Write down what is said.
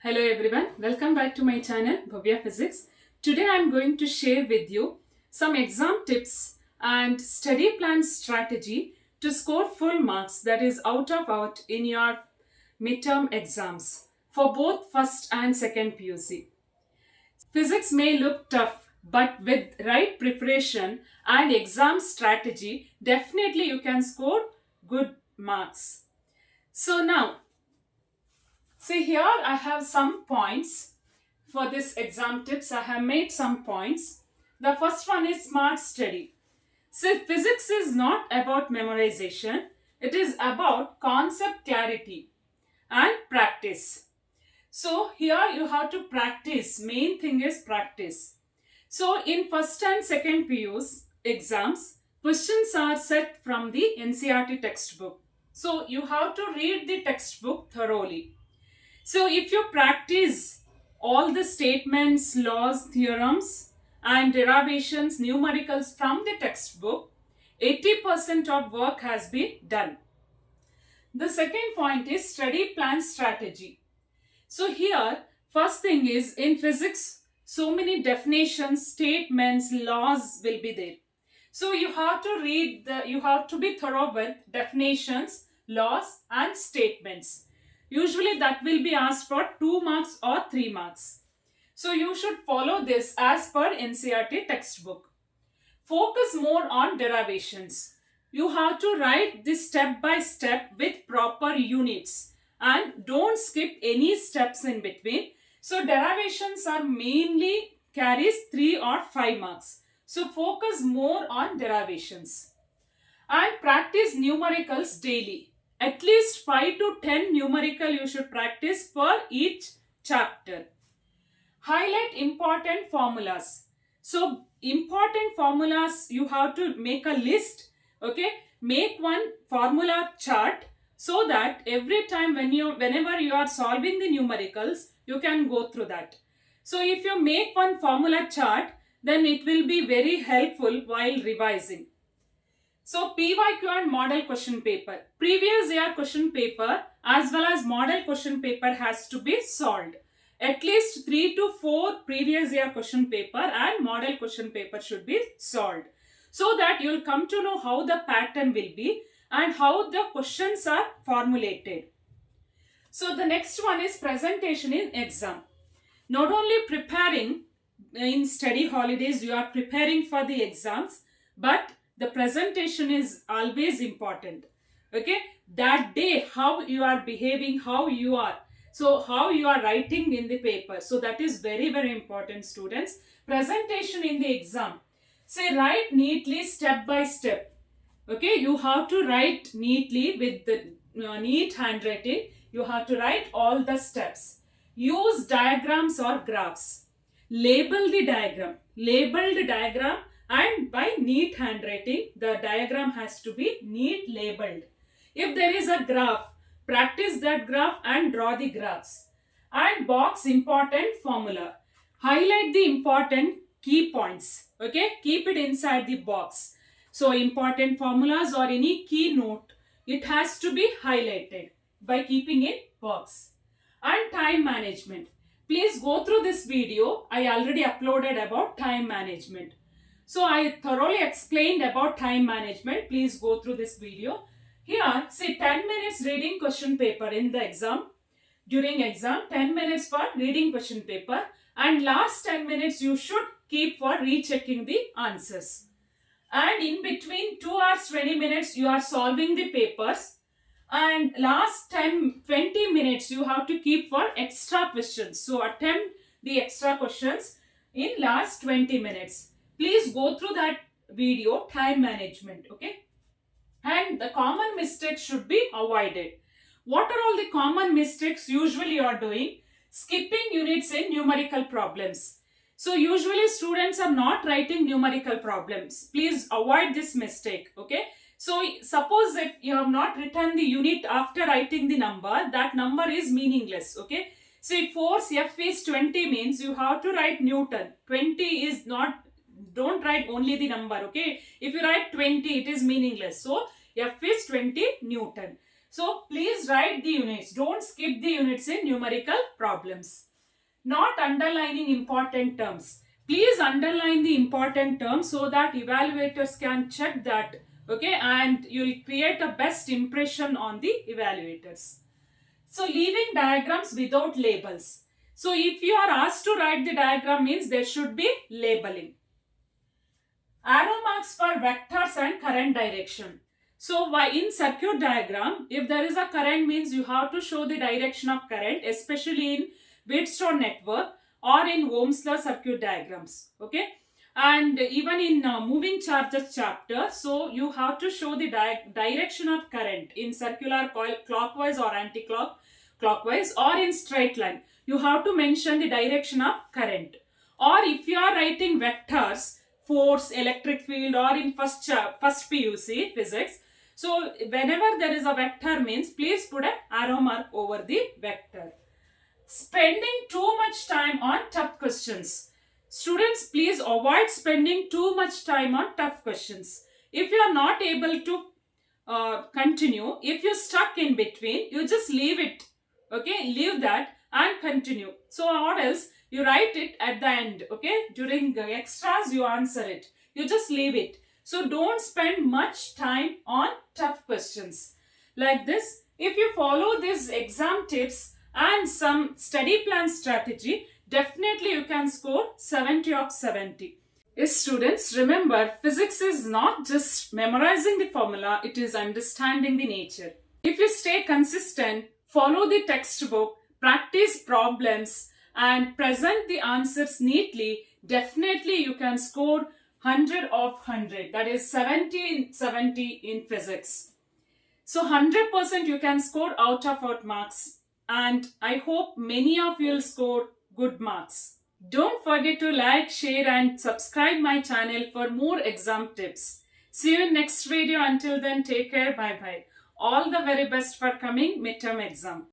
Hello everyone, welcome back to my channel Bhavya Physics. Today I am going to share with you some exam tips and study plan strategy to score full marks, that is out of out, in your midterm exams for both first and second PUC. Physics may look tough, but with right preparation and exam strategy, definitely you can score good marks. So now, see here I have some points for this exam tips. I have made some points. The first one is smart study. So physics is not about memorization. It is about concept clarity and practice. So here you have to practice. Main thing is practice. So in first and second PU's exams, questions are set from the NCERT textbook. So you have to read the textbook thoroughly. So if you practice all the statements, laws, theorems and derivations, numericals from the textbook, 80% of work has been done. The second point is study plan strategy. So here, first thing is, in physics, so many definitions, statements, laws will be there. So you have to you have to be thorough with definitions, laws and statements. Usually that will be asked for 2 marks or 3 marks. So you should follow this as per NCERT textbook. Focus more on derivations. You have to write this step by step with proper units and don't skip any steps in between. So derivations are mainly carries 3 or 5 marks. So focus more on derivations. And practice numericals daily. At least 5 to 10 numerical you should practice for each chapter. Highlight important formulas. So important formulas, you have to make a list. Okay, make one formula chart so that every time whenever you are solving the numericals, you can go through that. So if you make one formula chart, then it will be very helpful while revising. So PYQ and model question paper. Previous year question paper as well as model question paper has to be solved. At least 3 to 4 previous year question paper and model question paper should be solved. So that you will come to know how the pattern will be and how the questions are formulated. So the next one is presentation in exam. Not only preparing in study holidays, you are preparing for the exams, but the presentation is always important. Okay, that day how you are behaving, how you are writing in the paper, so that is very important, students. Presentation in the exam, say write neatly step by step. Okay, you have to write neatly with the neat handwriting. You have to write all the steps. Use diagrams or graphs. Label the diagram. Label the diagram, and by neat handwriting, the diagram has to be neat labeled. If there is a graph, practice that graph and draw the graphs. And box important formula. Highlight the important key points. Okay, keep it inside the box. So important formulas or any key note, it has to be highlighted by keeping in box. And time management. Please go through this video. I already uploaded about time management. So I thoroughly explained about time management. Please go through this video. Here, say 10 minutes reading question paper in the exam. During exam, 10 minutes for reading question paper. And last 10 minutes you should keep for rechecking the answers. And in between 2 hours 20 minutes you are solving the papers. And last 10-20 minutes you have to keep for extra questions. So attempt the extra questions in last 20 minutes. Please go through that video, time management. Okay. And the common mistakes should be avoided. What are all the common mistakes usually you are doing? Skipping units in numerical problems. So usually students are not writing numerical problems. Please avoid this mistake. Okay. So suppose if you have not written the unit after writing the number, that number is meaningless. Okay. So if force F is 20 means you have to write Newton. 20 is not, don't write only the number. Okay. If you write 20, it is meaningless. So F is 20 Newton. So please write the units. Don't skip the units in numerical problems. Not underlining important terms. Please underline the important terms so that evaluators can check that, okay, and you'll create a best impression on the evaluators. So leaving diagrams without labels. So if you are asked to write the diagram means there should be labeling. Arrow marks for vectors and current direction. So in circuit diagram, if there is a current means you have to show the direction of current, especially in Wheatstone network or in Ohm's law circuit diagrams. Okay. And even in moving charges chapter, so you have to show the direction of current in circular coil clockwise or anti-clockwise or in straight line. You have to mention the direction of current. Or if you are writing vectors, force, electric field, or in first PUC physics, so whenever there is a vector means please put an arrow mark over the vector. Spending too much time on tough questions. Students, please avoid spending too much time on tough questions. If you are not able to continue, if you're stuck in between, you just leave it. Okay, leave that and continue. So or else you write it at the end. Okay, during the extras you answer it. You just leave it. So don't spend much time on tough questions. Like this, if you follow these exam tips and some study plan strategy, definitely you can score 70 of 70. Yes, students, remember physics is not just memorizing the formula, it is understanding the nature. If you stay consistent, follow the textbook, practice problems and present the answers neatly, definitely you can score 100 of 100. That is 70 in physics. So 100% you can score out of marks. And I hope many of you will score good marks. Don't forget to like, share and subscribe my channel for more exam tips. See you in next video. Until then, take care. Bye-bye. All the very best for coming midterm exam.